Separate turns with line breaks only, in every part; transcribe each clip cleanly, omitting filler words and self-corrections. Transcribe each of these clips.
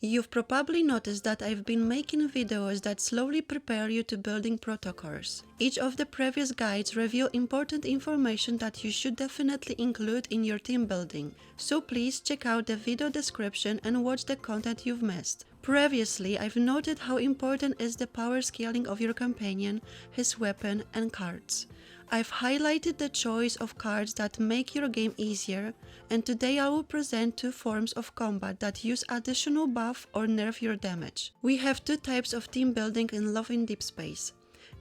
You've probably noticed that I've been making videos that slowly prepare you to building protocols. Each of the previous guides reveal important information that you should definitely include in your team building, so please check out the video description and watch the content you've missed. Previously, I've noted how important is the power scaling of your companion, his weapon, and cards. I've highlighted the choice of cards that make your game easier, and today I will present two forms of combat that use additional buff or nerf your damage. We have two types of team building in Love in Deepspace.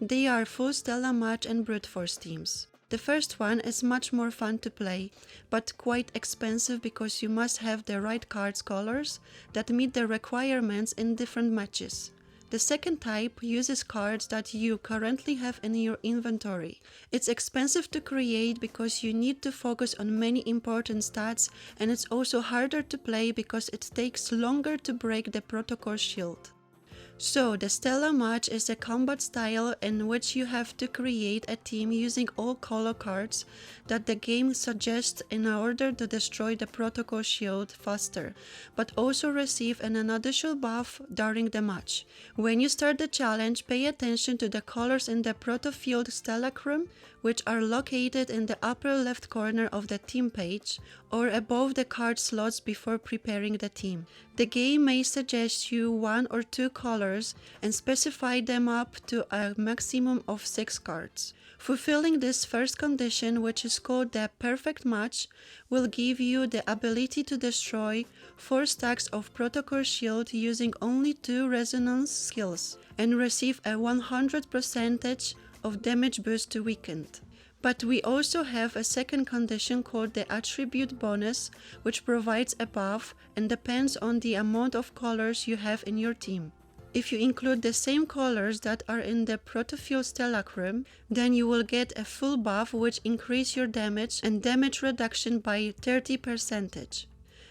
They are full Stella match and brute force teams. The first one is much more fun to play, but quite expensive because you must have the right cards colors that meet the requirements in different matches. The second type uses cards that you currently have in your inventory. It's expensive to create because you need to focus on many important stats, and it's also harder to play because it takes longer to break the protocol shield. So, the Stella match is a combat style in which you have to create a team using all color cards that the game suggests in order to destroy the protocol shield faster, but also receive an additional buff during the match. When you start the challenge, pay attention to the colors in the proto field Stellacrum, which are located in the upper left corner of the team page or above the card slots before preparing the team. The game may suggest you one or two colors and specify them up to a maximum of 6 cards. Fulfilling this first condition, which is called the perfect match, will give you the ability to destroy 4 stacks of protocol shield using only 2 resonance skills and receive a 100% of damage boost to weakened. But we also have a second condition called the attribute bonus, which provides a buff and depends on the amount of colors you have in your team. If you include the same colors that are in the Protofield Stellacrum, then you will get a full buff which increase your damage and damage reduction by 30%.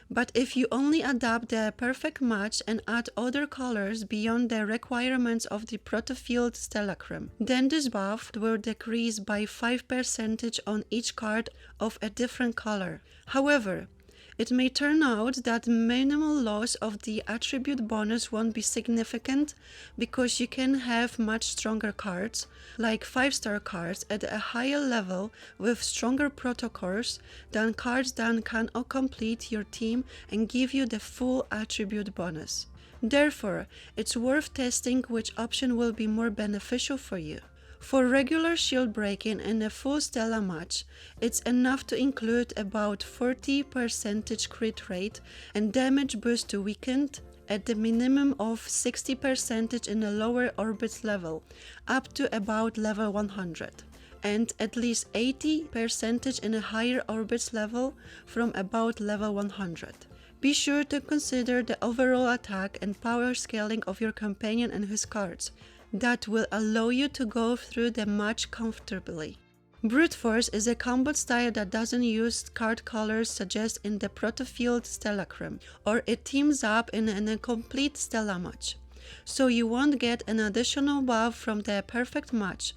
But if you only adapt the perfect match and add other colors beyond the requirements of the Protofield Stellacrum, then this buff will decrease by 5% on each card of a different color. However, it may turn out that minimal loss of the attribute bonus won't be significant because you can have much stronger cards, like 5-star cards at a higher level with stronger protocols than cards that can complete your team and give you the full attribute bonus. Therefore, it's worth testing which option will be more beneficial for you. For regular shield breaking in a full Stella match, it's enough to include about 40% crit rate and damage boost to weakened at the minimum of 60% in a lower orbit level, up to about level 100, and at least 80% in a higher orbit level from about level 100. Be sure to consider the overall attack and power scaling of your companion and his cards. That will allow you to go through the match comfortably. Brute Force is a combat style that doesn't use card colors suggested in the Protofield Stellacrum, or it teams up in a complete Stella match. So you won't get an additional buff from the perfect match,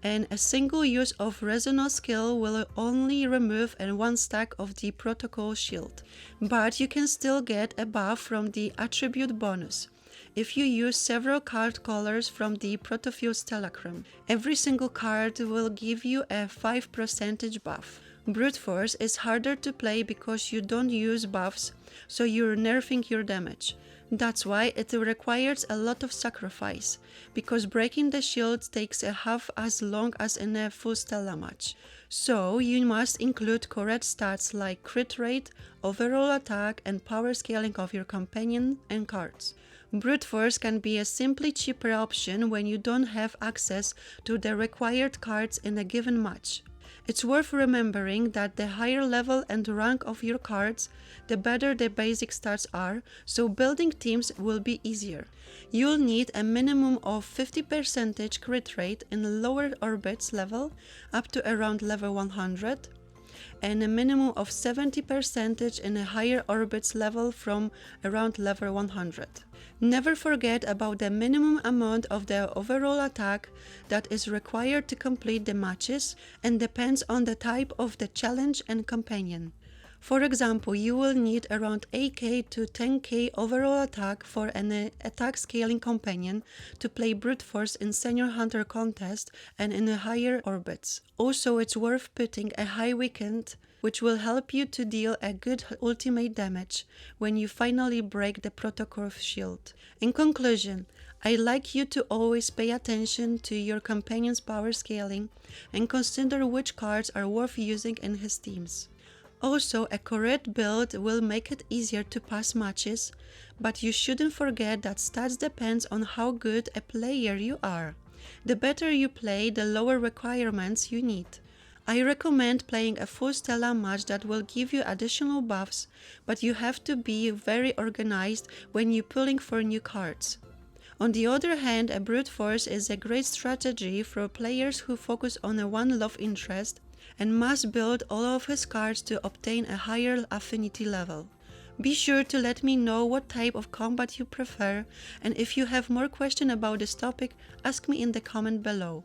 and a single use of Resonance skill will only remove 1 stack of the protocol shield. But you can still get a buff from the attribute bonus if you use several card colors from the Protofield Stellacrum. Every single card will give you a 5% buff. Brute Force is harder to play because you don't use buffs, so you're nerfing your damage. That's why it requires a lot of sacrifice, because breaking the shield takes a half as long as in a full Stella match. So you must include correct stats like crit rate, overall attack, and power scaling of your companion and cards. Brute Force can be a simply cheaper option when you don't have access to the required cards in a given match. It's worth remembering that the higher level and rank of your cards, the better the basic stats are, so building teams will be easier. You'll need a minimum of 50% crit rate in the lower orbits level up to around level 100, and a minimum of 70% in a higher orbits level from around level 100. Never forget about the minimum amount of the overall attack that is required to complete the matches and depends on the type of the challenge and companion. For example, you will need around 8k to 10k overall attack for an attack scaling companion to play brute force in senior hunter contest and in higher orbits. Also, it's worth putting a high weekend, which will help you to deal a good ultimate damage when you finally break the protocol shield. In conclusion, I'd like you to always pay attention to your companion's power scaling and consider which cards are worth using in his teams. Also, a correct build will make it easier to pass matches, but you shouldn't forget that stats depends on how good a player you are. The better you play, the lower requirements you need. I recommend playing a full Stella match that will give you additional buffs, but you have to be very organized when you're pulling for new cards. On the other hand, a brute force is a great strategy for players who focus on a one love interest and must build all of his cards to obtain a higher affinity level. Be sure to let me know what type of combat you prefer, and if you have more questions about this topic, ask me in the comment below.